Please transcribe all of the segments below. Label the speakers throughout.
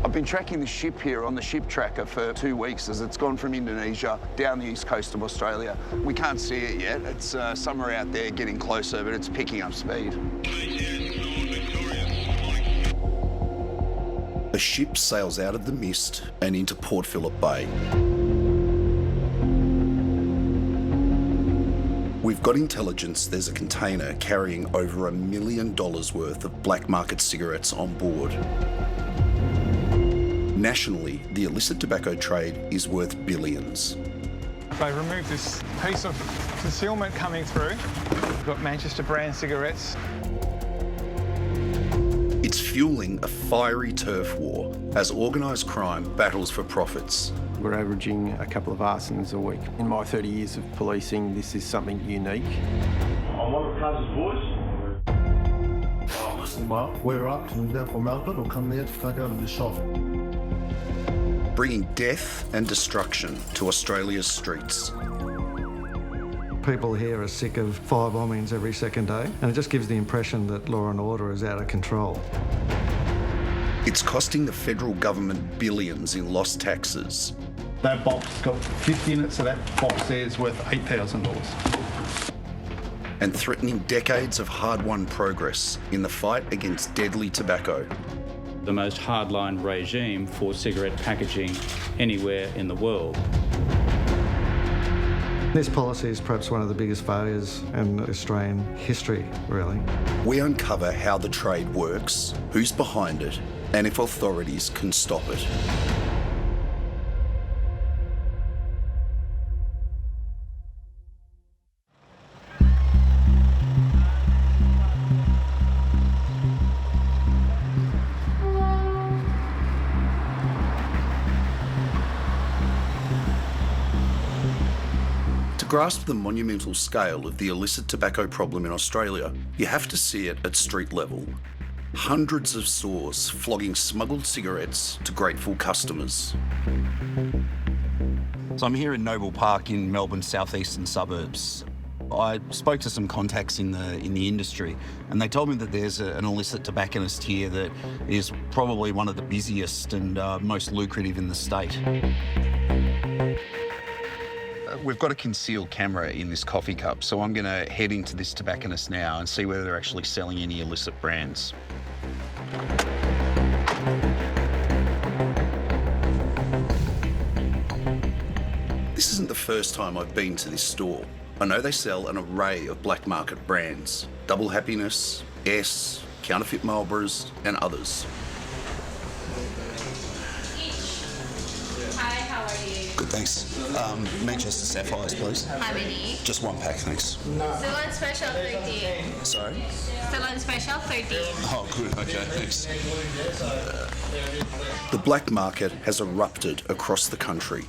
Speaker 1: I've been tracking the ship here on the ship tracker for 2 weeks as it's gone from Indonesia down the east coast of Australia. We can't see it yet. It's somewhere out there getting closer, but it's picking up speed.
Speaker 2: A ship sails out of the mist and into Port Phillip Bay. We've got intelligence there's a container carrying over $1 million worth of black market cigarettes on board. Nationally, the illicit tobacco trade is worth billions.
Speaker 3: They removed this piece of concealment coming through. We've got Manchester brand cigarettes.
Speaker 2: It's fueling a fiery turf war as organised crime battles for profits.
Speaker 4: We're averaging a couple of arsons a week. In my 30 years of policing, this is something unique.
Speaker 5: On one of the cousins' boys.
Speaker 6: Well, we're up and down from Melbourne. We'll come there to take over the shop.
Speaker 2: Bringing death and destruction to Australia's streets.
Speaker 7: People here are sick of fire bombings every second day, and it just gives the impression that law and order is out of control.
Speaker 2: It's costing the federal government billions in lost taxes.
Speaker 8: That box got 50 in it, so that box there is worth $8,000.
Speaker 2: And threatening decades of hard-won progress in the fight against deadly tobacco.
Speaker 9: The most hardline regime for cigarette packaging anywhere in the world.
Speaker 7: This policy is perhaps one of the biggest failures in Australian history, really.
Speaker 2: We uncover how the trade works, who's behind it, and if authorities can stop it. To grasp the monumental scale of the illicit tobacco problem in Australia, you have to see it at street level. Hundreds of stores flogging smuggled cigarettes to grateful customers.
Speaker 10: So I'm here in Noble Park in Melbourne's southeastern suburbs. I spoke to some contacts in the industry, and they told me that there's an illicit tobacconist here that is probably one of the busiest and most lucrative in the state. We've got a concealed camera in this coffee cup, so I'm going to head into this tobacconist now and see whether they're actually selling any illicit brands.
Speaker 2: This isn't the first time I've been to this store. I know they sell an array of black market brands. Double Happiness, S, counterfeit Marlboros and others.
Speaker 11: Hi, how are you?
Speaker 10: Good, thanks. Manchester Sapphires, please.
Speaker 11: How many?
Speaker 10: Just one pack, thanks.
Speaker 11: Still on special 13.
Speaker 10: Sorry?
Speaker 11: Still on special 13.
Speaker 10: Oh, good, okay, thanks.
Speaker 2: The black market has erupted across the country.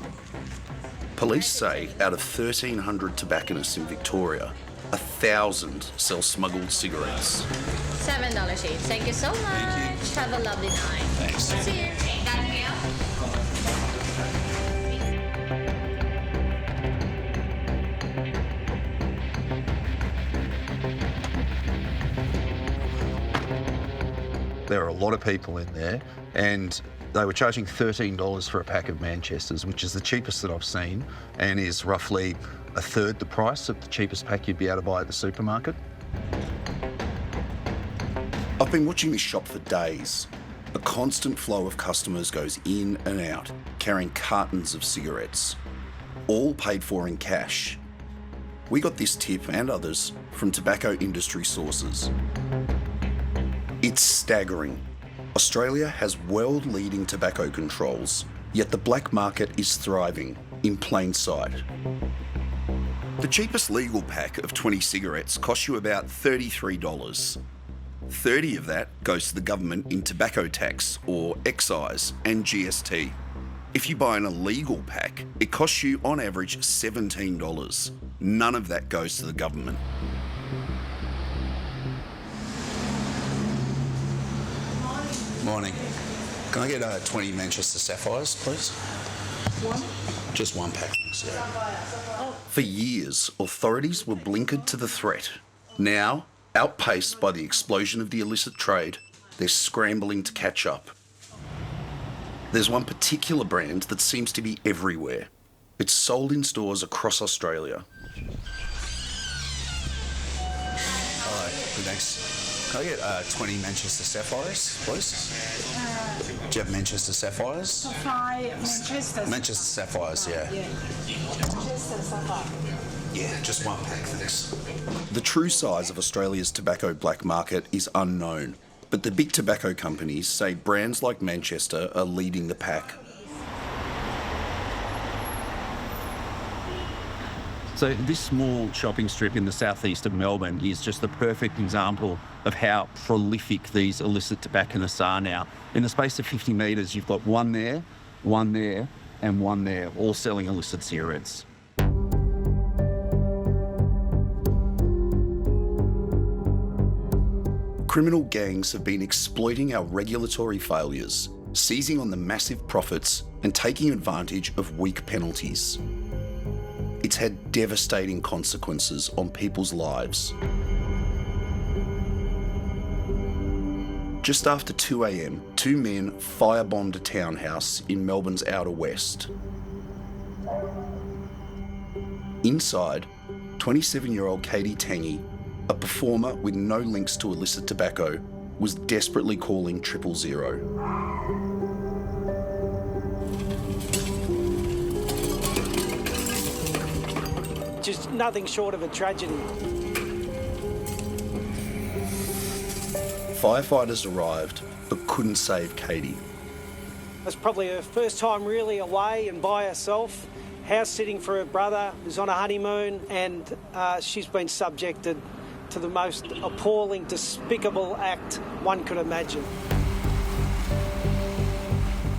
Speaker 2: Police say out of 1,300 tobacconists in Victoria, 1,000 sell smuggled cigarettes.
Speaker 11: $7 each. Thank you so much.
Speaker 10: Thank you.
Speaker 11: Have a lovely night.
Speaker 10: Thanks.
Speaker 11: See you. Done here.
Speaker 10: There are a lot of people in there, and they were charging $13 for a pack of Manchesters, which is the cheapest that I've seen, and is roughly a third the price of the cheapest pack you'd be able to buy at the supermarket.
Speaker 2: I've been watching this shop for days. A constant flow of customers goes in and out, carrying cartons of cigarettes, all paid for in cash. We got this tip and others from tobacco industry sources. It's staggering. Australia has world-leading tobacco controls, yet the black market is thriving in plain sight. The cheapest legal pack of 20 cigarettes costs you about $33. 30 of that goes to the government in tobacco tax or excise and GST. If you buy an illegal pack, it costs you on average $17. None of that goes to the government.
Speaker 10: Morning. Can I get 20 Manchester Sapphires, please?
Speaker 11: One?
Speaker 10: Just one pack. Yeah.
Speaker 2: For years, authorities were blinkered to the threat. Now, outpaced by the explosion of the illicit trade, they're scrambling to catch up. There's one particular brand that seems to be everywhere. It's sold in stores across Australia.
Speaker 10: Hi, good thanks. Can I get 20 Manchester Sapphires, please? Do you have Manchester Sapphires? Manchester Sapphires, yeah.
Speaker 11: Manchester Sapphire.
Speaker 10: Yeah, just one pack, thanks.
Speaker 2: The true size of Australia's tobacco black market is unknown, but the big tobacco companies say brands like Manchester are leading the pack.
Speaker 10: So this small shopping strip in the southeast of Melbourne is just the perfect example of how prolific these illicit tobacconists are now. In the space of 50 metres, you've got one there, and one there, all selling illicit cigarettes.
Speaker 2: Criminal gangs have been exploiting our regulatory failures, seizing on the massive profits and taking advantage of weak penalties. It's had devastating consequences on people's lives. Just after 2 a.m, 2 men firebombed a townhouse in Melbourne's outer west. Inside, 27-year-old Katie Tangi, a performer with no links to illicit tobacco, was desperately calling 000.
Speaker 12: Just nothing short of a tragedy.
Speaker 2: Firefighters arrived but couldn't save Katie.
Speaker 12: It was probably her first time really away and by herself, house sitting for her brother who's on a honeymoon, and she's been subjected to the most appalling, despicable act one could imagine.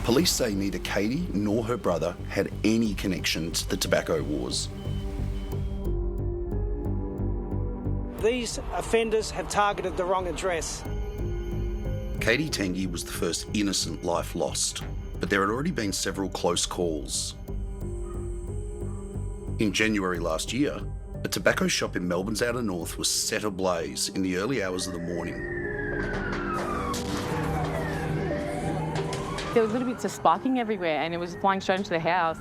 Speaker 2: Police say neither Katie nor her brother had any connection to the tobacco wars.
Speaker 12: These offenders have targeted the wrong address.
Speaker 2: Katie Tangi was the first innocent life lost, but there had already been several close calls. In January last year, a tobacco shop in Melbourne's outer north was set ablaze in the early hours of the morning.
Speaker 13: There was little bits of sparking everywhere and it was flying straight into the house.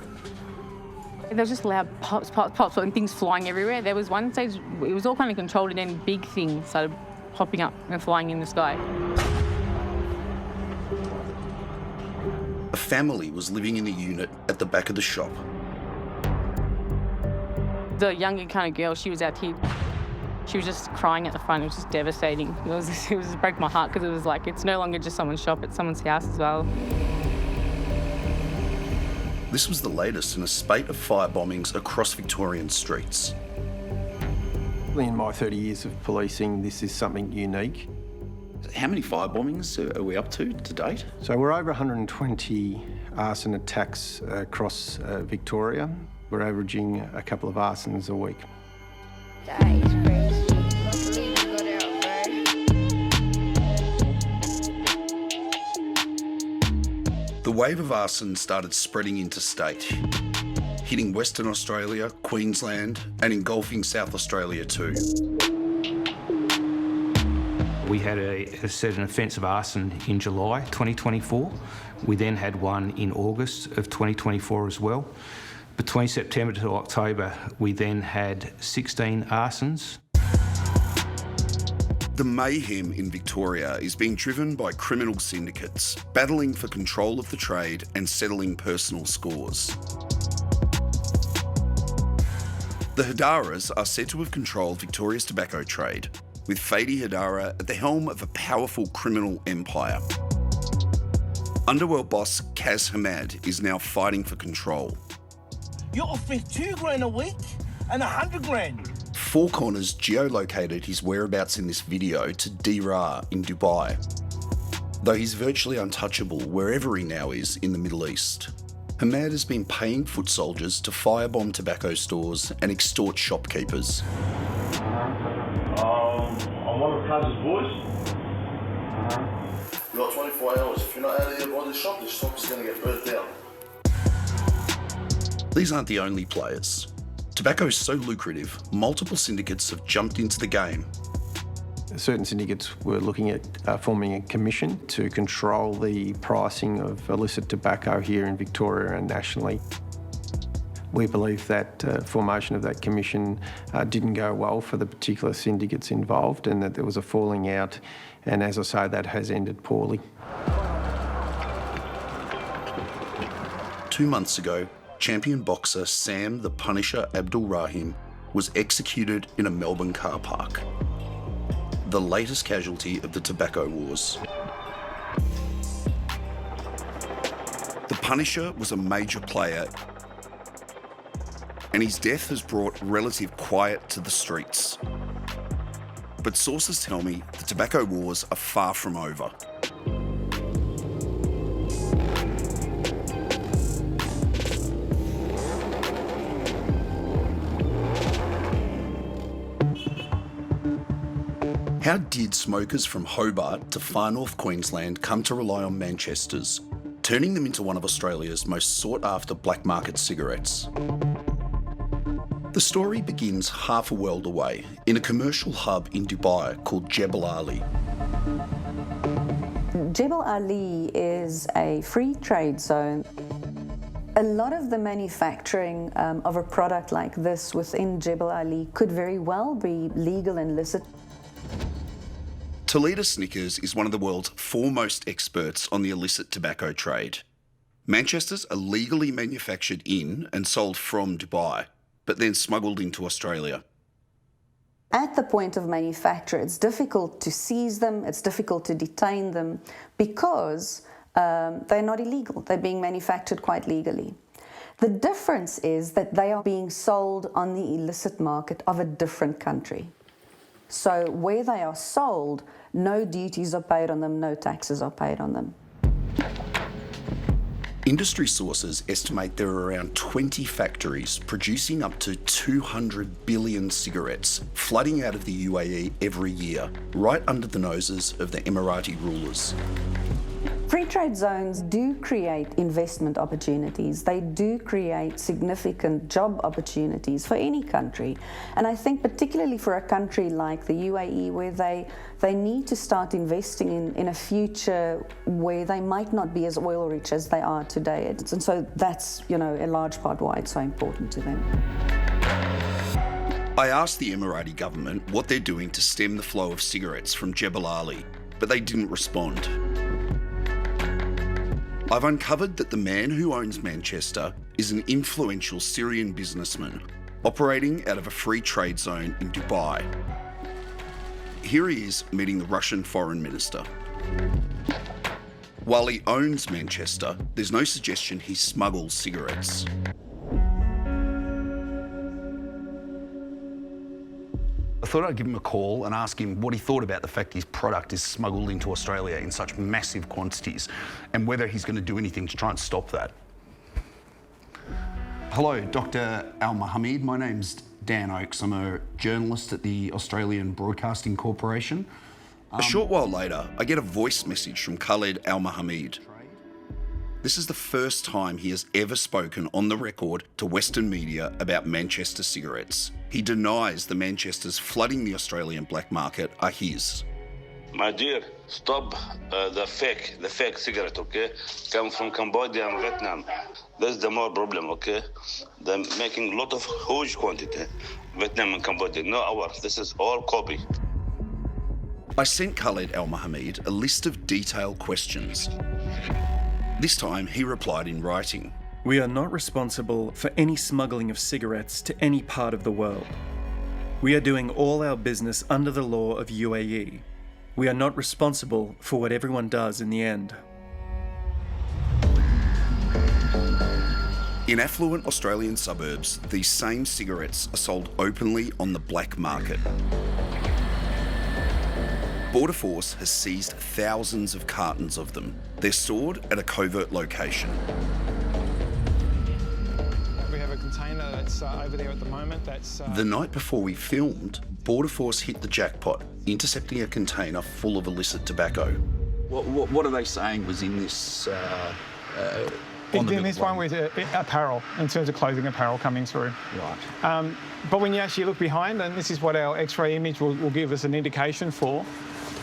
Speaker 13: There was just loud pops, pops, pops, and things flying everywhere. There was one stage, it was all kind of controlled, and then big things started popping up and flying in the sky.
Speaker 2: A family was living in the unit at the back of the shop.
Speaker 13: The younger kind of girl, she was our kid. She was just crying at the front. It was just devastating. It broke my heart because it was like, it's no longer just someone's shop, it's someone's house as well.
Speaker 2: This was the latest in a spate of firebombings across Victorian streets.
Speaker 4: In my 30 years of policing, this is something unique.
Speaker 2: How many firebombings are we up to date?
Speaker 4: So we're over 120 arson attacks across Victoria. We're averaging a couple of arsons a week.
Speaker 11: That is crazy. Luckily we got out, bro.
Speaker 2: The wave of arson started spreading interstate, hitting Western Australia, Queensland, and engulfing South Australia too.
Speaker 14: We had an offence of arson in July 2024. We then had one in August of 2024 as well. Between September to October, we then had 16 arsons.
Speaker 2: The mayhem in Victoria is being driven by criminal syndicates, battling for control of the trade and settling personal scores. The Haddaras are said to have controlled Victoria's tobacco trade, with Fady Haddara at the helm of a powerful criminal empire. Underworld boss al-Mahamid is now fighting for control.
Speaker 15: You're offering $2,000 a week and $100,000.
Speaker 2: Four Corners geolocated his whereabouts in this video to Haddara in Dubai, though he's virtually untouchable wherever he now is in the Middle East. Hammad has been paying foot soldiers to firebomb tobacco stores and extort shopkeepers.
Speaker 5: I'm one of Kaz's boys.
Speaker 6: You got 24 hours. If you're not out of here by the shop is going to get burnt down.
Speaker 2: These aren't the only players. Tobacco is so lucrative, multiple syndicates have jumped into the game.
Speaker 4: Certain syndicates were looking at forming a commission to control the pricing of illicit tobacco here in Victoria and nationally. We believe that formation of that commission didn't go well for the particular syndicates involved, and that there was a falling out, and as I say, that has ended poorly.
Speaker 2: 2 months ago, champion boxer Sam the Punisher Abdul Rahim was executed in a Melbourne car park. The latest casualty of the tobacco wars. The Punisher was a major player, and his death has brought relative quiet to the streets. But sources tell me the tobacco wars are far from over. How did smokers from Hobart to far north Queensland come to rely on Manchesters, turning them into one of Australia's most sought-after black market cigarettes? The story begins half a world away, in a commercial hub in Dubai called Jebel Ali.
Speaker 16: Jebel Ali is a free trade zone. A lot of the manufacturing of a product like this within Jebel Ali could very well be legal and licit.
Speaker 2: Toledo Snickers is one of the world's foremost experts on the illicit tobacco trade. Manchesters are legally manufactured in and sold from Dubai, but then smuggled into Australia.
Speaker 16: At the point of manufacture, it's difficult to seize them, it's difficult to detain them, because they're not illegal. They're being manufactured quite legally. The difference is that they are being sold on the illicit market of a different country. So where they are sold, no duties are paid on them, no taxes are paid on them.
Speaker 2: Industry sources estimate there are around 20 factories producing up to 200 billion cigarettes flooding out of the UAE every year, right under the noses of the Emirati rulers.
Speaker 16: Free trade zones do create investment opportunities. They do create significant job opportunities for any country. And I think particularly for a country like the UAE, where they need to start investing in a future where they might not be as oil rich as they are today. And so that's, a large part why it's so important to them.
Speaker 2: I asked the Emirati government what they're doing to stem the flow of cigarettes from Jebel Ali, but they didn't respond. I've uncovered that the man who owns Manchester is an influential Syrian businessman operating out of a free trade zone in Dubai. Here he is meeting the Russian foreign minister. While he owns Manchester, there's no suggestion he smuggles cigarettes. I thought I'd give him a call and ask him what he thought about the fact his product is smuggled into Australia in such massive quantities, and whether he's going to do anything to try and stop that. Hello, Dr. Al-Mahamid. My name's Dan Oakes. I'm a journalist at the Australian Broadcasting Corporation. A short while later, I get a voice message from Khaled Al-Mahamid. This is the first time he has ever spoken on the record to Western media about Manchester cigarettes. He denies the Manchesters flooding the Australian black market are his.
Speaker 17: My dear, stop the fake cigarette, okay? Come from Cambodia and Vietnam. That's the more problem, okay? They're making a lot of huge quantity. Vietnam and Cambodia, no ours. This is all copy.
Speaker 2: I sent Khaled Al-Mahamid a list of detailed questions. This time, he replied in writing.
Speaker 18: We are not responsible for any smuggling of cigarettes to any part of the world. We are doing all our business under the law of UAE. We are not responsible for what everyone does in the end.
Speaker 2: In affluent Australian suburbs, these same cigarettes are sold openly on the black market. Border Force has seized thousands of cartons of them. They're stored at a covert location.
Speaker 3: We have a container that's over there at the moment.
Speaker 2: The night before we filmed, Border Force hit the jackpot, intercepting a container full of illicit tobacco.
Speaker 10: What are they saying was in this On the
Speaker 3: in this one with apparel, in terms of clothing apparel coming through.
Speaker 10: Right.
Speaker 3: But when you actually look behind, and this is what our X-ray image will give us an indication for,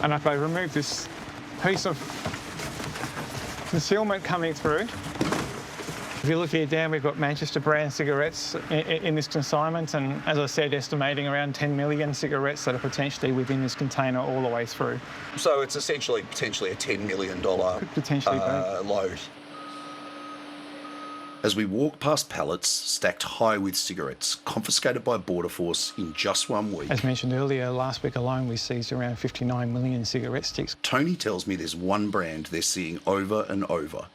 Speaker 3: and if I remove this piece of concealment coming through, if you look here down, we've got Manchester brand cigarettes in this consignment, and as I said, estimating around 10 million cigarettes that are potentially within this container all the way through.
Speaker 2: So it's essentially potentially a $10 million
Speaker 3: potentially
Speaker 2: load. As we walk past pallets stacked high with cigarettes, confiscated by Border Force in just 1 week.
Speaker 3: As mentioned earlier, last week alone we seized around 59 million cigarette sticks.
Speaker 2: Tony tells me there's one brand they're seeing over and over.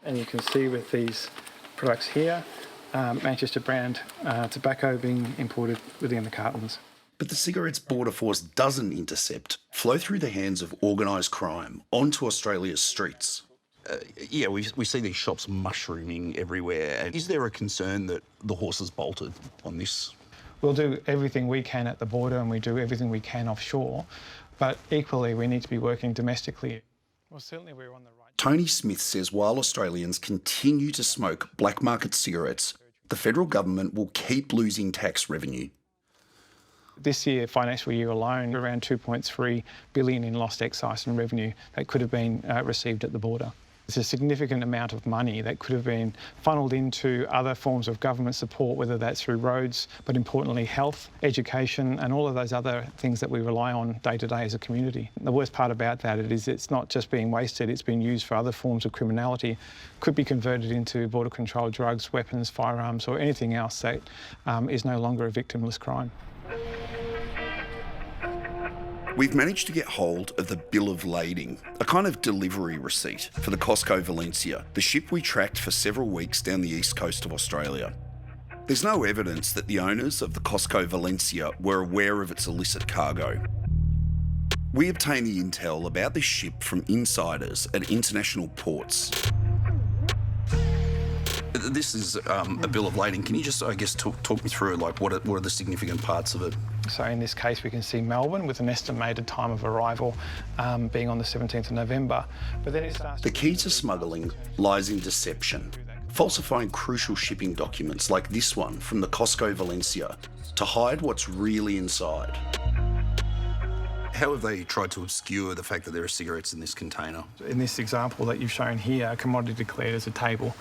Speaker 3: And you can see with these products here, Manchester brand tobacco being imported within the cartons.
Speaker 2: But the cigarettes Border Force doesn't intercept flow through the hands of organised crime onto Australia's streets.
Speaker 10: Yeah, we see these shops mushrooming everywhere. And is there a concern that the horse has bolted on this?
Speaker 3: We'll do everything we can at the border and we do everything we can offshore, but equally we need to be working domestically. Well, certainly we're on the right.
Speaker 2: Tony Smith says while Australians continue to smoke black market cigarettes, the federal government will keep losing tax revenue.
Speaker 3: This year, financial year alone, around 2.3 billion in lost excise and revenue that could have been received at the border. It's a significant amount of money that could have been funnelled into other forms of government support, whether that's through roads, but importantly health, education and all of those other things that we rely on day to day as a community. The worst part about that is it's not just being wasted, it's being used for other forms of criminality, could be converted into border control drugs, weapons, firearms or anything else that is no longer a victimless crime.
Speaker 2: We've managed to get hold of the bill of lading, a kind of delivery receipt for the Costco Valencia, the ship we tracked for several weeks down the east coast of Australia. There's no evidence that the owners of the Costco Valencia were aware of its illicit cargo. We obtained the intel about this ship from insiders at international ports. This is a bill of lading. Can you just, I guess, talk me through like what are the significant parts of it?
Speaker 3: So in this case, we can see Melbourne with an estimated time of arrival being on the 17th of November. But then it starts.
Speaker 2: The key to smuggling lies in deception, falsifying crucial shipping documents like this one from the Costco Valencia to hide what's really inside. How have they tried to obscure the fact that there are cigarettes in this container?
Speaker 3: In this example that you've shown here, a commodity declared as a table.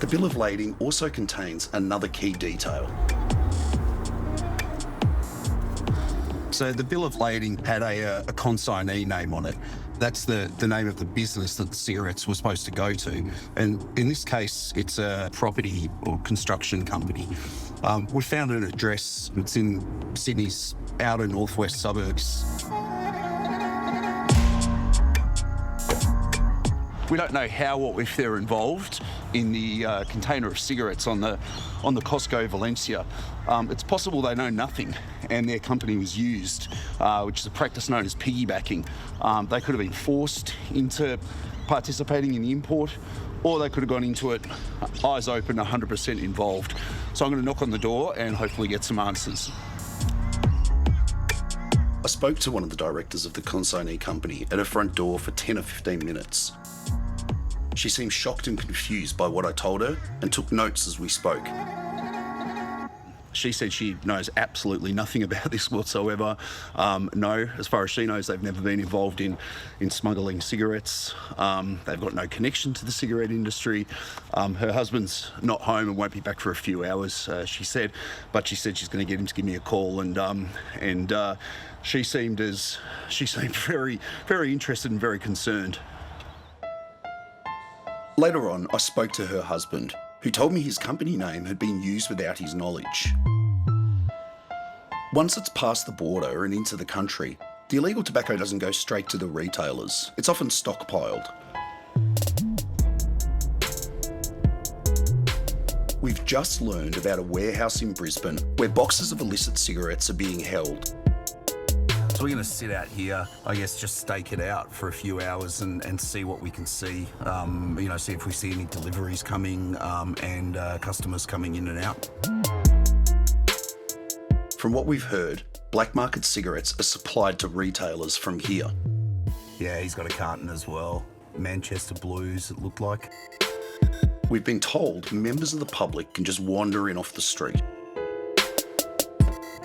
Speaker 2: The bill of lading also contains another key detail. So the bill of lading had a consignee name on it. That's the name of the business that the cigarettes were supposed to go to. And in this case, it's a property or construction company. We found an address. It's in Sydney's outer northwest suburbs. We don't know how or if they're involved in the container of cigarettes on the Costco Valencia. It's possible they know nothing and their company was used, which is a practice known as piggybacking. They could have been forced into participating in the import, or they could have gone into it eyes open, 100% involved. So I'm going to knock on the door and hopefully get some answers. I spoke to one of the directors of the consignee company at her front door for 10 or 15 minutes. She seemed shocked and confused by what I told her and took notes as we spoke. She said she knows absolutely nothing about this whatsoever. No, as far as she knows, they've never been involved in smuggling cigarettes. They've got no connection to the cigarette industry. Her husband's not home and won't be back for a few hours, she said. But she said she's going to get him to give me a call, and she seemed very, very interested and very concerned. Later on, I spoke to her husband, who told me his company name had been used without his knowledge. Once it's past the border and into the country, the illegal tobacco doesn't go straight to the retailers. It's often stockpiled. We've just learned about a warehouse in Brisbane where boxes of illicit cigarettes are being held. So we're going to sit out here, I guess, just stake it out for a few hours and see what we can see. See if we see any deliveries coming and customers coming in and out. From what we've heard, black market cigarettes are supplied to retailers from here.
Speaker 10: Yeah, he's got a carton as well. Manchester Blues, it looked like.
Speaker 2: We've been told members of the public can just wander in off the street.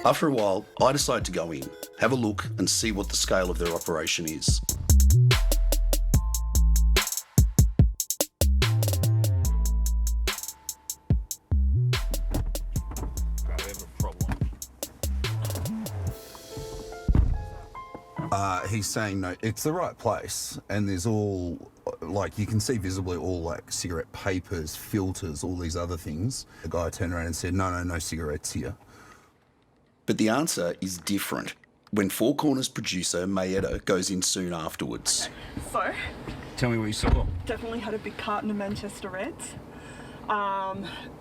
Speaker 2: After a while, I decide to go in, have a look and see what the scale of their operation is.
Speaker 10: He's saying no, it's the right place, and there's all, like, you can see visibly all, like, cigarette papers, filters, all these other things. The guy turned around and said, no cigarettes here.
Speaker 2: But the answer is different when Four Corners producer Mayetta goes in soon afterwards.
Speaker 19: So,
Speaker 10: Tell me what you saw.
Speaker 19: definitely had a big carton of Manchester Reds.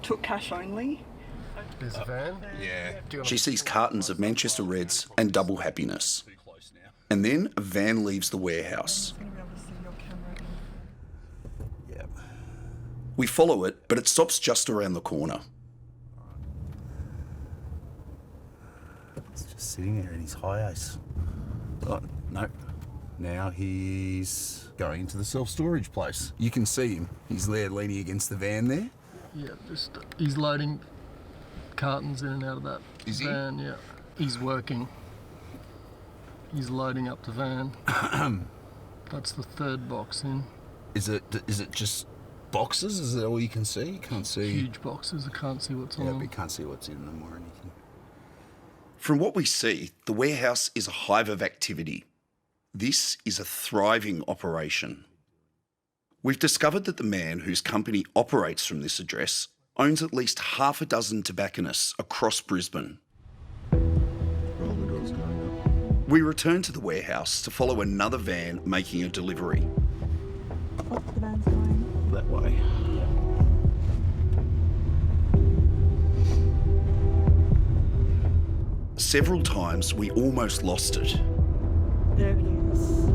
Speaker 19: Took cash only.
Speaker 20: There's a van?
Speaker 10: Yeah.
Speaker 2: She sees cartons of Manchester Reds and double happiness. And then a van leaves the warehouse.
Speaker 10: Yep.
Speaker 2: We follow it, but it stops just around the corner.
Speaker 10: He's just sitting there in his high ace. Oh, no. Now he's going into the self-storage place. You can see him. He's there leaning against the van there.
Speaker 20: Yeah, just he's loading cartons in and out of that van, yeah. He's working. He's loading up the van. That's the third box in.
Speaker 10: Is it just boxes? Is that all you can see? You can't see...
Speaker 20: Huge boxes. I can't see what's on them.
Speaker 10: Yeah, but you can't see what's in them or anything.
Speaker 2: From what we see, the warehouse is a hive of activity. This is a thriving operation. We've discovered that the man whose company operates from this address owns at least half a dozen tobacconists across Brisbane. We return to the warehouse to follow another van making a delivery.
Speaker 19: What's the van's going?
Speaker 10: That way.
Speaker 2: Several times we almost lost it.
Speaker 19: There it is.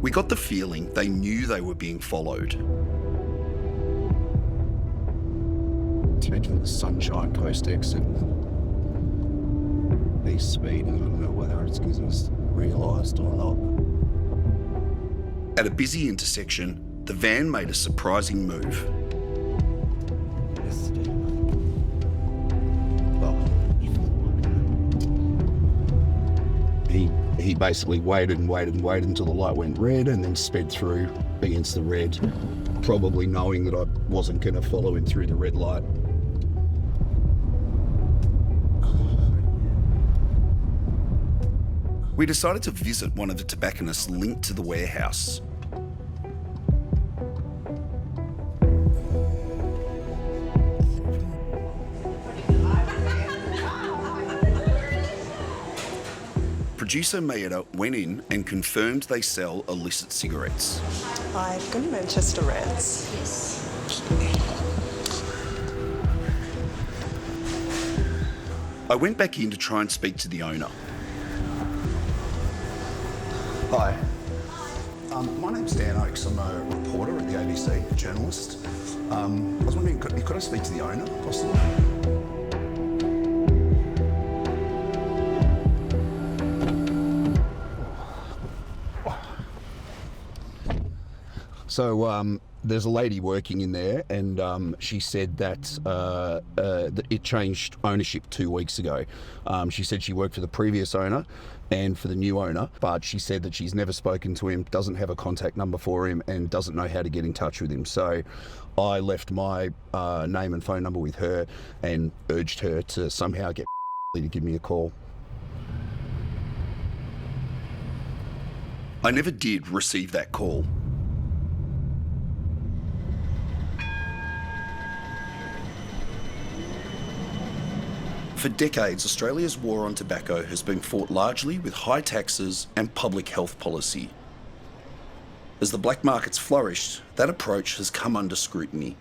Speaker 2: We got the feeling they knew they were being followed.
Speaker 10: Taking the Sunshine Coast exit. He's speeding. I don't know whether it's because he's realised or not.
Speaker 2: At a busy intersection, the van made a surprising move.
Speaker 10: He basically waited until the light went red and then sped through against the red, probably knowing that I wasn't going to follow him through the red light.
Speaker 2: We decided to visit one of the tobacconists linked to the warehouse. Producer Mayetta went in and confirmed they sell illicit cigarettes.
Speaker 19: I've got Manchester Reds.
Speaker 2: I went back in to try and speak to the owner.
Speaker 1: Hi. My name's Dan Oakes. I'm a reporter at the ABC, a journalist. I was wondering, could I speak to the owner, possibly?
Speaker 10: So there's a lady working in there, and she said that it changed ownership 2 weeks ago. She said she worked for the previous owner and for the new owner, but she said that she's never spoken to him, doesn't have a contact number for him, and doesn't know how to get in touch with him. So I left my name and phone number with her and urged her to somehow get to give me a call.
Speaker 2: I never did receive that call. For decades, Australia's war on tobacco has been fought largely with high taxes and public health policy. As the black markets flourished, that approach has come under scrutiny.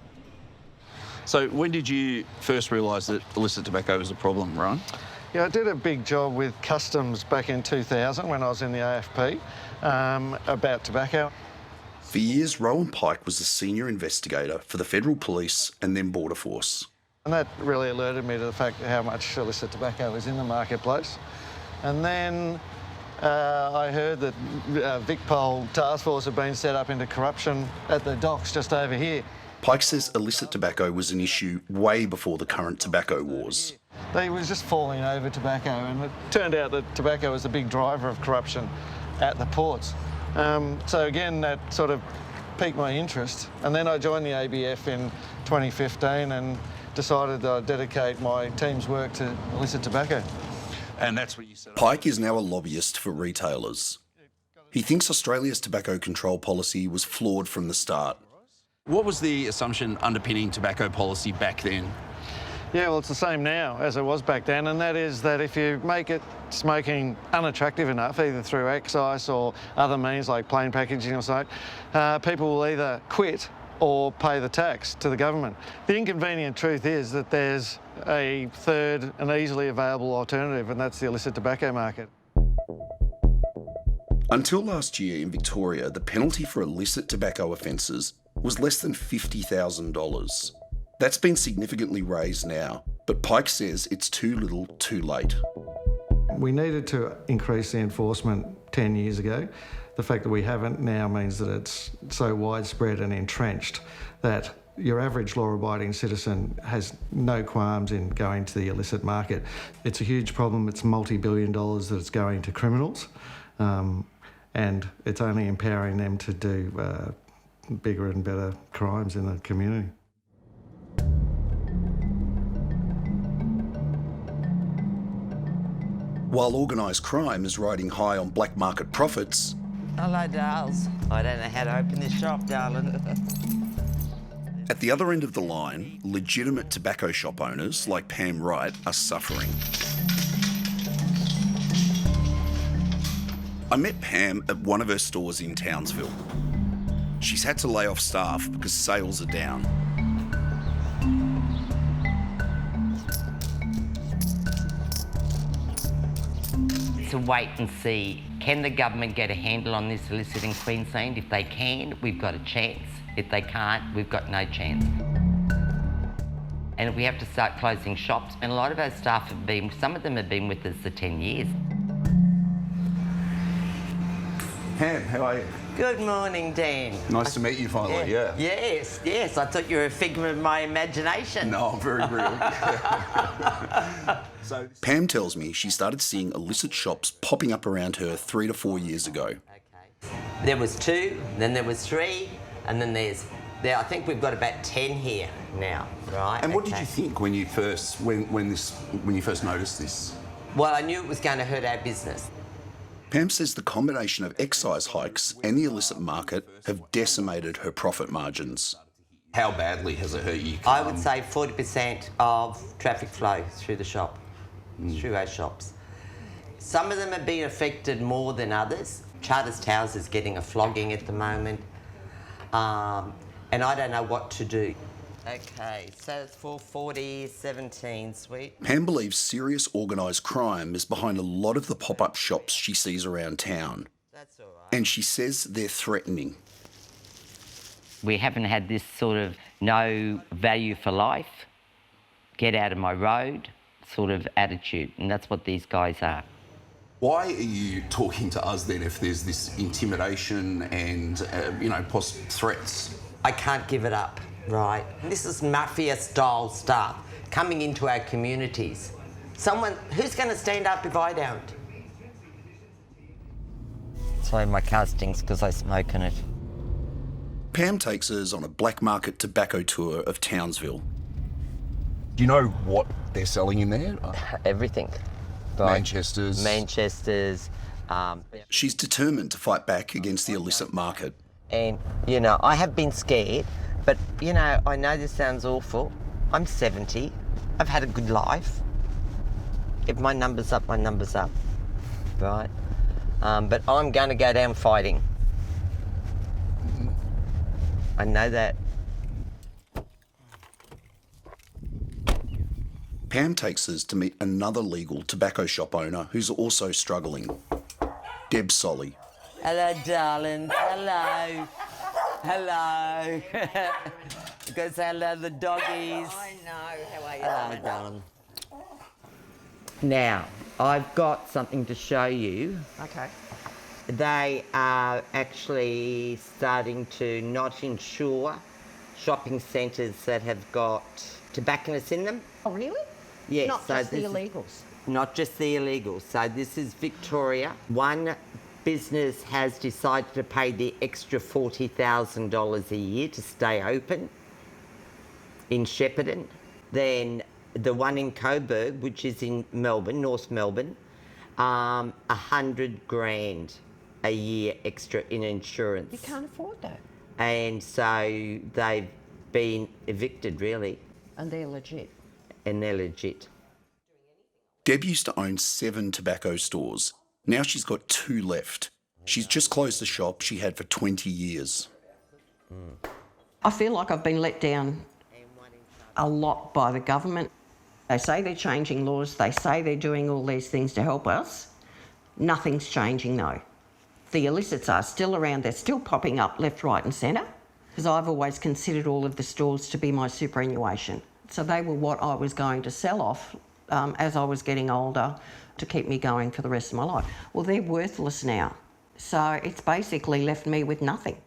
Speaker 1: So when did you first realise that illicit tobacco was a problem, Ryan?
Speaker 7: Yeah, I did a big job with customs back in 2000 when I was in the AFP about tobacco.
Speaker 2: For years, Rowan Pike was the senior investigator for the Federal Police and then Border Force.
Speaker 7: And that really alerted me to the fact how much illicit tobacco was in the marketplace. And then I heard that VicPol task force had been set up into corruption at the docks just over here.
Speaker 2: Pike says illicit tobacco was an issue way before the current tobacco wars.
Speaker 7: They was just falling over tobacco, and it turned out that tobacco was a big driver of corruption at the ports. So again, that sort of piqued my interest. And then I joined the ABF in 2015 and decided that I'd dedicate my team's work to illicit tobacco.
Speaker 1: And that's what you said.
Speaker 2: Pike is now a lobbyist for retailers. He thinks Australia's tobacco control policy was flawed from the start.
Speaker 10: What was the assumption underpinning tobacco policy back then?
Speaker 7: Yeah, well, it's the same now as it was back then, and that is that if you make it smoking unattractive enough, either through excise or other means like plain packaging or something, people will either quit or pay the tax to the government. The inconvenient truth is that there's a third and easily available alternative, and that's the illicit tobacco market.
Speaker 2: Until last year in Victoria, the penalty for illicit tobacco offences was less than $50,000. That's been significantly raised now, but Pike says it's too little, too late.
Speaker 7: We needed to increase the enforcement 10 years ago. The fact that we haven't now means that it's so widespread and entrenched that your average law-abiding citizen has no qualms in going to the illicit market. It's a huge problem. It's multi-billion dollars that it's going to criminals, and it's only empowering them to do bigger and better crimes in the community.
Speaker 2: While organised crime is riding high on black market profits...
Speaker 21: Hello, Darls. I don't know how to open this shop, darling.
Speaker 2: At the other end of the line, legitimate tobacco shop owners like Pam Wright are suffering. I met Pam at one of her stores in Townsville. She's had to lay off staff because sales are down.
Speaker 21: To wait and see, can the government get a handle on this illicit in Queensland? If they can, we've got a chance. If they can't, we've got no chance. And we have to start closing shops, and a lot of our staff have been, some of them have been with us for 10 years.
Speaker 10: Pam, how are you?
Speaker 21: Good morning, Dan.
Speaker 10: Nice to meet you finally, yeah.
Speaker 21: Yes, yes. I thought you were a figment of my imagination.
Speaker 10: No, I'm very real.
Speaker 2: Pam tells me she started seeing illicit shops popping up around her 3 to 4 years ago.
Speaker 21: Okay. There was 2, then there was 3, and then I think we've got about 10 here now, right?
Speaker 10: And what did you think when you first when you first noticed this?
Speaker 21: Well, I knew it was going to hurt our business.
Speaker 2: Pam says the combination of excise hikes and the illicit market have decimated her profit margins.
Speaker 10: How badly has it hurt you?
Speaker 21: I would say 40% of traffic flow through the shop, through our shops. Some of them have been affected more than others. Charters Towers is getting a flogging at the moment, and I don't know what to do. Okay, so it's 440, 17, sweet.
Speaker 2: Pam believes serious organised crime is behind a lot of the pop-up shops she sees around town.
Speaker 21: That's all right.
Speaker 2: And she says they're threatening.
Speaker 21: We haven't had this sort of no value for life, get out of my road sort of attitude, and that's what these guys are.
Speaker 10: Why are you talking to us then if there's this intimidation and, threats?
Speaker 21: I can't give it up. Right. This is mafia-style stuff coming into our communities. Who's going to stand up if I don't? Sorry, my car stinks because I smoke in it.
Speaker 2: Pam takes us on a black market tobacco tour of Townsville.
Speaker 10: Do you know what they're selling in there?
Speaker 21: Everything. Manchesters.
Speaker 2: She's determined to fight back against the illicit market.
Speaker 21: And, I have been scared. But, I know this sounds awful. I'm 70. I've had a good life. If my number's up, my number's up. Right? But I'm going to go down fighting. I know that.
Speaker 2: Pam takes us to meet another legal tobacco shop owner who's also struggling. Deb Solly.
Speaker 21: Hello, darling. Hello. Hello. Go say hello to the doggies.
Speaker 11: I know. How are you?
Speaker 21: Hello, darling. Now, I've got something to show you.
Speaker 8: Okay.
Speaker 21: They are actually starting to not insure shopping centres that have got tobacconists in them.
Speaker 8: Oh, really?
Speaker 21: Yes.
Speaker 8: Not just the illegals?
Speaker 21: Not just the illegals. So this is Victoria. One business has decided to pay the extra $40,000 a year to stay open in Shepparton. Then the one in Coburg, which is in Melbourne, North Melbourne, $100,000 a year extra in insurance.
Speaker 8: You can't afford that.
Speaker 21: And so they've been evicted, really.
Speaker 8: And they're legit.
Speaker 21: And they're legit.
Speaker 2: Deb used to own 7 tobacco stores. Now she's got 2 left. She's just closed the shop she had for 20 years.
Speaker 8: I feel like I've been let down a lot by the government. They say they're changing laws. They say they're doing all these things to help us. Nothing's changing, though. The illicits are still around. They're still popping up left, right and centre, because I've always considered all of the stores to be my superannuation. So they were what I was going to sell off as I was getting older to keep me going for the rest of my life. Well, they're worthless now. So it's basically left me with nothing.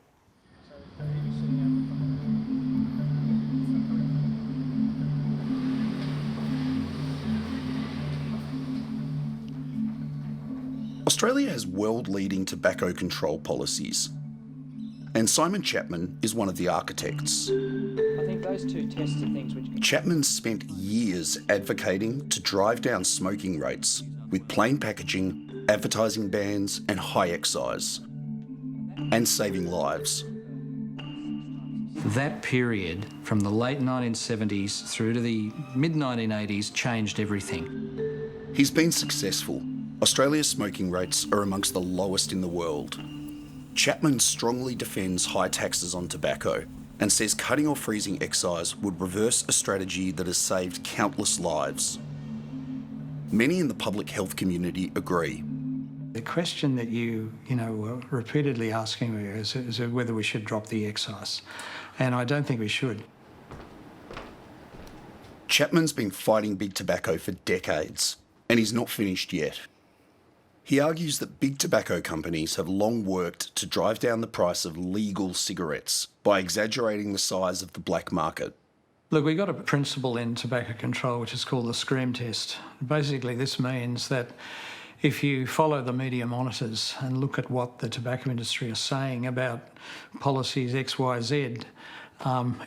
Speaker 2: Australia has world-leading tobacco control policies, and Simon Chapman is one of the architects.
Speaker 22: I think those two tests are things which...
Speaker 2: Chapman spent years advocating to drive down smoking rates with plain packaging, advertising bans and high excise, and saving lives.
Speaker 22: That period, from the late 1970s through to the mid-1980s, changed everything.
Speaker 2: He's been successful. Australia's smoking rates are amongst the lowest in the world. Chapman strongly defends high taxes on tobacco and says cutting or freezing excise would reverse a strategy that has saved countless lives. Many in the public health community agree.
Speaker 23: The question that you were repeatedly asking me is whether we should drop the excise, and I don't think we should.
Speaker 2: Chapman's been fighting big tobacco for decades, and he's not finished yet. He argues that big tobacco companies have long worked to drive down the price of legal cigarettes by exaggerating the size of the black market.
Speaker 23: Look, we've got a principle in tobacco control which is called the scream test. Basically, this means that if you follow the media monitors and look at what the tobacco industry are saying about policies X, Y, Z,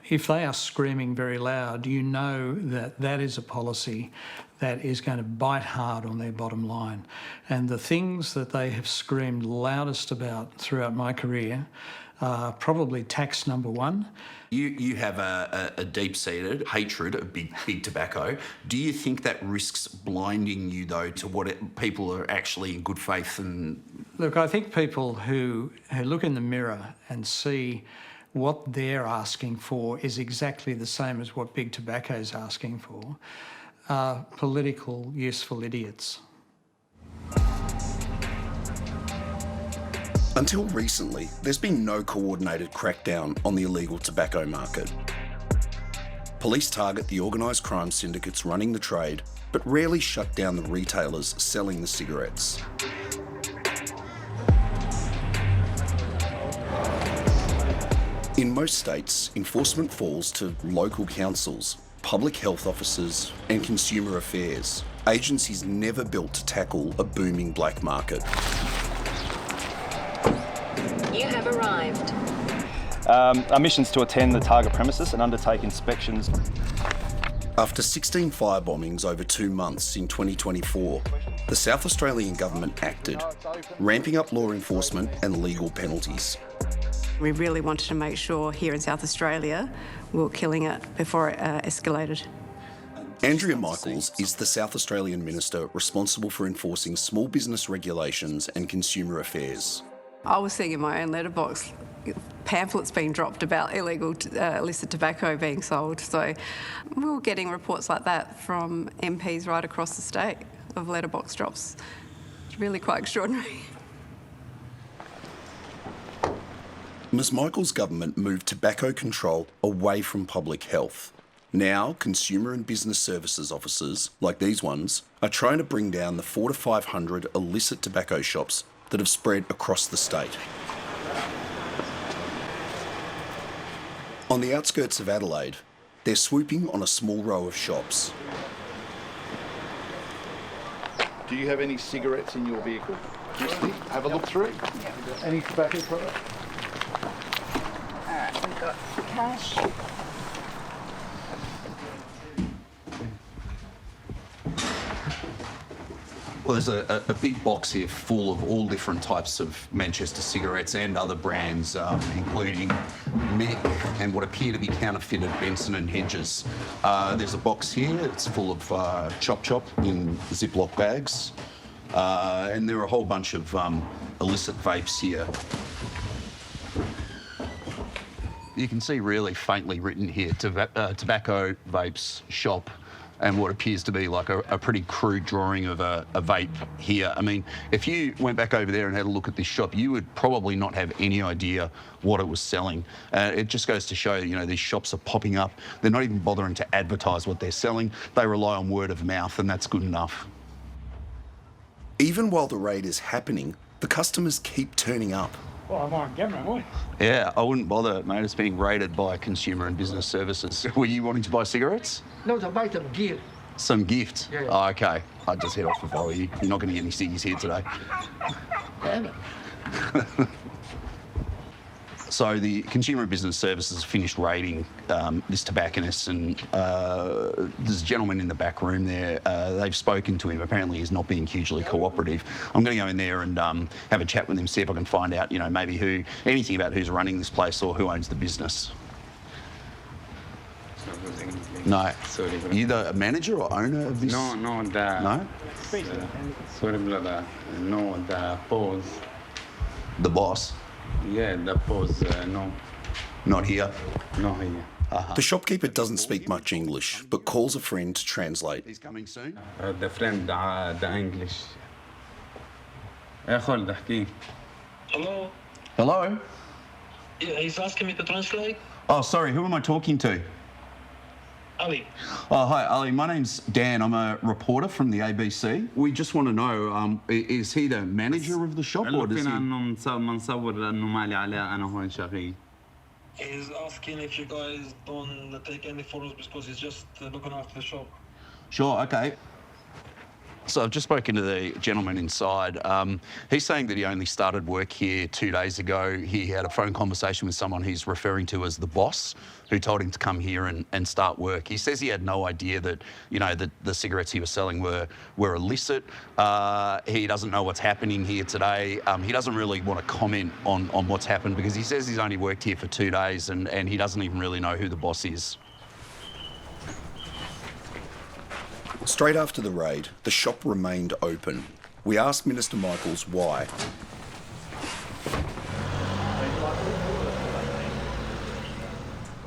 Speaker 23: if they are screaming very loud, you know that that is a policy that is going to bite hard on their bottom line. And the things that they have screamed loudest about throughout my career are probably tax number one.
Speaker 10: You have a deep-seated hatred of big tobacco. Do you think that risks blinding you, though, to what people are actually in good faith and...
Speaker 23: Look, I think people who look in the mirror and see what they're asking for is exactly the same as what big tobacco is asking for, are political, useful idiots.
Speaker 2: Until recently, there's been no coordinated crackdown on the illegal tobacco market. Police target the organised crime syndicates running the trade, but rarely shut down the retailers selling the cigarettes. In most states, enforcement falls to local councils, public health officers and consumer affairs, agencies never built to tackle a booming black market.
Speaker 24: You have arrived.
Speaker 25: Our mission is to attend the target premises and undertake inspections.
Speaker 2: After 16 firebombings over 2 months in 2024, the South Australian government acted, ramping up law enforcement and legal penalties.
Speaker 26: We really wanted to make sure here in South Australia we were killing it before it escalated.
Speaker 2: Andrea Michaels is the South Australian Minister responsible for enforcing small business regulations and consumer affairs.
Speaker 26: I was seeing in my own letterbox pamphlets being dropped about illegal illicit tobacco being sold. So we were getting reports like that from MPs right across the state of letterbox drops. It's really quite extraordinary.
Speaker 2: Ms Michaels' government moved tobacco control away from public health Now, consumer and business services officers, like these ones, are trying to bring down the 400 to 500 illicit tobacco shops that have spread across the state. On the outskirts of Adelaide, they're swooping on a small row of shops.
Speaker 1: Do you have any cigarettes in your vehicle? Have a look through. Any tobacco products?
Speaker 11: Alright, we've got cash.
Speaker 10: Well, there's a big box here full of all different types of Manchester cigarettes and other brands, including Mick and what appear to be counterfeited Benson and Hedges. There's a box here, it's full of Chop Chop in Ziploc bags. And there are a whole bunch of illicit vapes here. You can see really faintly written here, tobacco vapes shop, and what appears to be like a pretty crude drawing of a vape here. I mean, if you went back over there and had a look at this shop, you would probably not have any idea what it was selling. It just goes to show, you know, these shops are popping up. They're not even bothering to advertise what they're selling. They rely on word of mouth, and that's good enough.
Speaker 2: Even while the raid is happening, the customers keep turning up.
Speaker 3: Well, I'm on camera, boy.
Speaker 10: Yeah, I wouldn't bother, mate. It's being raided by Consumer and Business Services. Were you wanting to buy cigarettes?
Speaker 5: No, to buy some gear.
Speaker 10: Some gift?
Speaker 5: Yeah.
Speaker 10: Oh, okay. I'd just head off if I were you. You're not going to get any ciggies here today.
Speaker 5: Damn it.
Speaker 10: So the Consumer and Business Services finished raiding this tobacconist, and there's a gentleman in the back room there. They've spoken to him. Apparently he's not being hugely cooperative. I'm going to go in there and have a chat with him, see if I can find out, you know, maybe anything about who's running this place or who owns the business. No.
Speaker 9: Sorry,
Speaker 10: Are you the manager or owner of this?
Speaker 9: No,
Speaker 10: No?
Speaker 9: Sorry, brother. No, the boss.
Speaker 10: The boss?
Speaker 9: Yeah, the boss, no.
Speaker 10: Not here?
Speaker 9: Not here.
Speaker 2: The shopkeeper doesn't speak much English, but calls a friend to translate.
Speaker 10: He's coming soon?
Speaker 9: The friend, the English. Hello?
Speaker 10: Hello?
Speaker 9: Yeah, he's asking me to translate.
Speaker 10: Oh, sorry, who am I talking to?
Speaker 9: Ali.
Speaker 10: Oh, hi, Ali. My name's Dan. I'm a reporter from the ABC. We just want to know, is he the manager of the shop, or does he...
Speaker 9: He's asking if you guys don't take any photos because he's just looking after the shop.
Speaker 10: Sure, okay. So I've just spoken to the gentleman inside. He's saying that he only started work here 2 days ago. He had a phone conversation with someone he's referring to as the boss, who told him to come here and start work. He says he had no idea that, you know, that the cigarettes he was selling were illicit. He doesn't know what's happening here today. He doesn't really want to comment on what's happened because he says he's only worked here for 2 days and he doesn't even really know who the boss is.
Speaker 2: Straight after the raid, the shop remained open. We asked Minister Michaels why.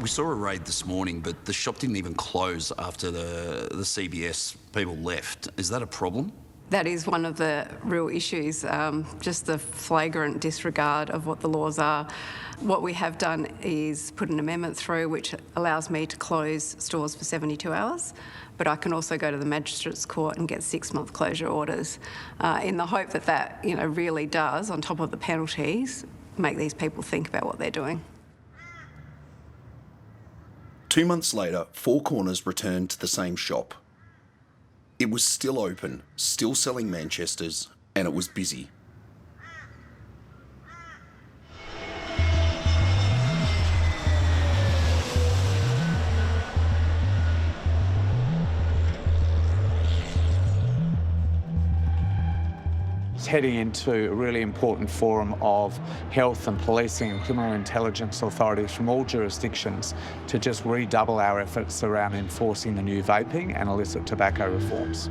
Speaker 10: We saw a raid this morning, but the shop didn't even close after the CBS people left. Is that a problem?
Speaker 26: That is one of the real issues, just the flagrant disregard of what the laws are. What we have done is put an amendment through which allows me to close stores for 72 hours, but I can also go to the Magistrates Court and get 6-month closure orders in the hope that that, you know, really does, on top of the penalties, make these people think about what they're doing.
Speaker 2: 2 months later, Four Corners returned to the same shop. It was still open, still selling Manchesters, and it was busy.
Speaker 12: Heading into a really important forum of health and policing and criminal intelligence authorities from all jurisdictions to just redouble our efforts around enforcing the new vaping and illicit tobacco reforms.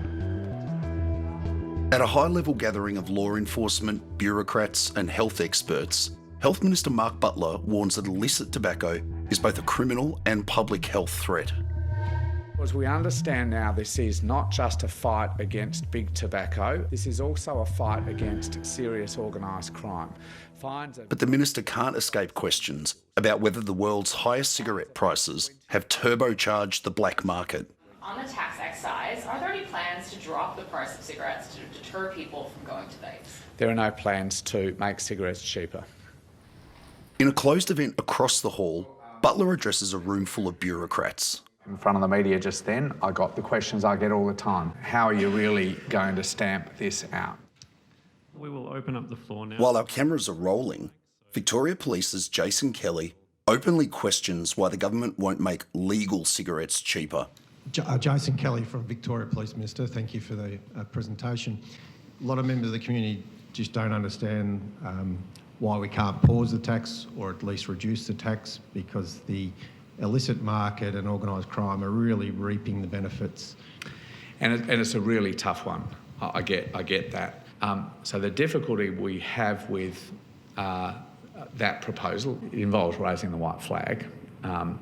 Speaker 2: At a high-level gathering of law enforcement, bureaucrats and health experts, Health Minister Mark Butler warns that illicit tobacco is both a criminal and public health threat.
Speaker 12: As we understand now, this is not just a fight against big tobacco, this is also a fight against serious organised crime.
Speaker 2: But the minister can't escape questions about whether the world's highest cigarette prices have turbocharged the black market.
Speaker 4: On the tax excise, are there any plans to drop the price of cigarettes to deter people from going to vapes?
Speaker 12: There are no plans to make cigarettes cheaper.
Speaker 2: In a closed event across the hall, Butler addresses a room full of bureaucrats.
Speaker 12: In front of the media just then, I got the questions I get all the time. How are you really going to stamp this out?
Speaker 6: We will open up the floor now.
Speaker 2: While our cameras are rolling, Victoria Police's Jason Kelly openly questions why the government won't make legal cigarettes cheaper.
Speaker 13: Jason Kelly from Victoria Police, Minister. Thank you for the presentation. A lot of members of the community just don't understand why we can't pause the tax or at least reduce the tax, because the illicit market and organised crime are really reaping the benefits.
Speaker 12: And it's a really tough one. I get that. So the difficulty we have with that proposal, it involves raising the white flag on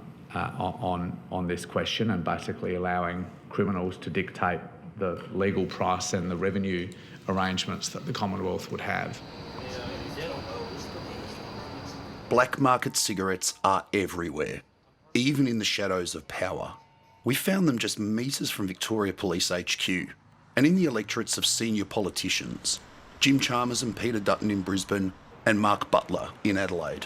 Speaker 12: this question and basically allowing criminals to dictate the legal price and the revenue arrangements that the Commonwealth would have.
Speaker 2: Black market cigarettes are everywhere, even in the shadows of power. We found them just metres from Victoria Police HQ and in the electorates of senior politicians, Jim Chalmers and Peter Dutton in Brisbane and Mark Butler in Adelaide.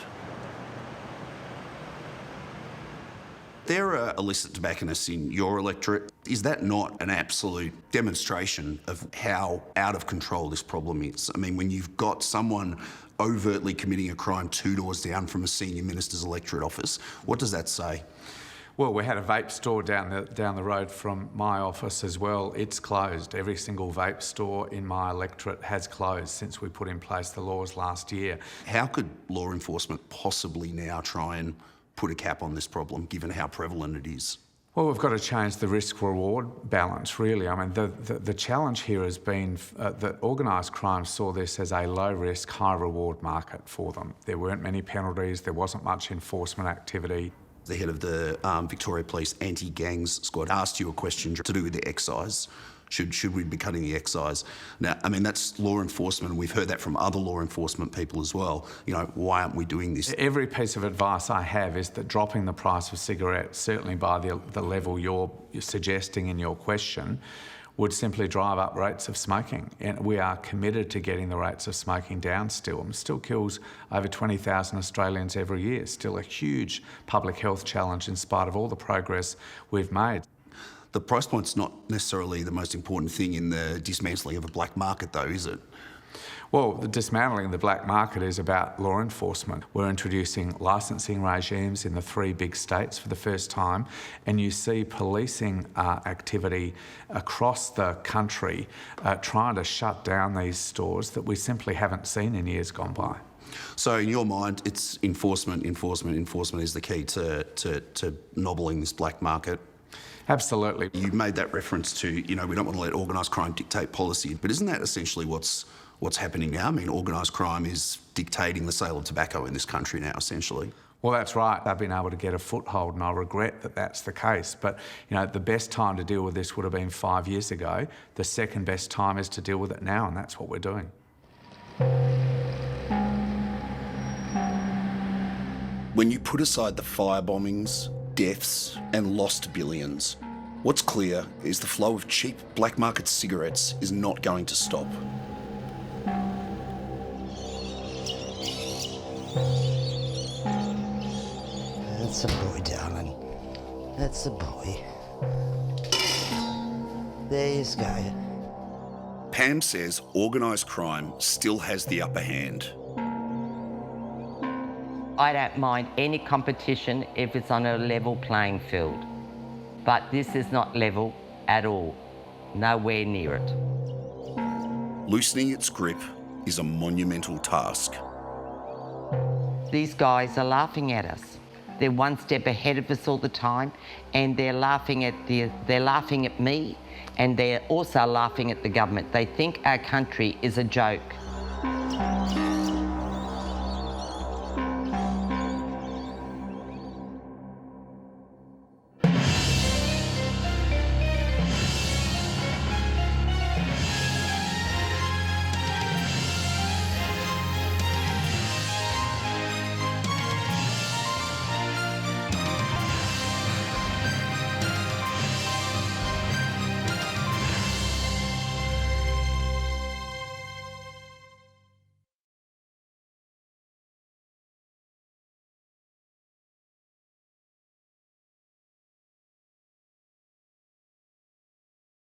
Speaker 2: There are illicit tobacconists in your electorate. Is that not an absolute demonstration of how out of control this problem is? I mean, when you've got someone overtly committing a crime 2 doors down from a senior minister's electorate office, what does that say?
Speaker 12: Well, we had a vape store down the road from my office as well. It's closed. Every single vape store in my electorate has closed since we put in place the laws last year.
Speaker 2: How could law enforcement possibly now try and put a cap on this problem, given how prevalent it is?
Speaker 12: Well, we've got to change the risk-reward balance, really. I mean, the challenge here has been that organised crime saw this as a low-risk, high-reward market for them. There weren't many penalties, there wasn't much enforcement activity.
Speaker 2: The head of the Victoria Police Anti-Gangs Squad asked you a question to do with the excise. Should we be cutting the excise? Now, I mean, that's law enforcement, and we've heard that from other law enforcement people as well. You know, why aren't we doing this?
Speaker 12: Every piece of advice I have is that dropping the price of cigarettes, certainly by the level you're suggesting in your question, would simply drive up rates of smoking. And we are committed to getting the rates of smoking down still. It still kills over 20,000 Australians every year. Still a huge public health challenge in spite of all the progress we've made.
Speaker 2: The price point's not necessarily the most important thing in the dismantling of a black market, though, is it?
Speaker 12: Well, the dismantling of the black market is about law enforcement. We're introducing licensing regimes in the 3 big states for the first time, and you see policing activity across the country trying to shut down these stores that we simply haven't seen in years gone by.
Speaker 2: So in your mind, it's enforcement is the key to nobbling this black market?
Speaker 12: Absolutely.
Speaker 2: You made that reference to, you know, we don't want to let organised crime dictate policy, but isn't that essentially what's happening now? I mean, organised crime is dictating the sale of tobacco in this country now, essentially.
Speaker 12: Well, that's right. They've been able to get a foothold, and I regret that that's the case. But, you know, the best time to deal with this would have been 5 years ago. The second best time is to deal with it now, and that's what we're doing.
Speaker 2: When you put aside the fire bombings, deaths and lost billions, what's clear is the flow of cheap black market cigarettes is not going to stop.
Speaker 5: That's a boy, darling. That's a boy. There you go.
Speaker 2: Pam says organised crime still has the upper hand.
Speaker 21: I don't mind any competition if it's on a level playing field. But this is not level at all. Nowhere near it.
Speaker 2: Loosening its grip is a monumental task.
Speaker 21: These guys are laughing at us. They're one step ahead of us all the time, and they're laughing at me, and they're also laughing at the government. They think our country is a joke.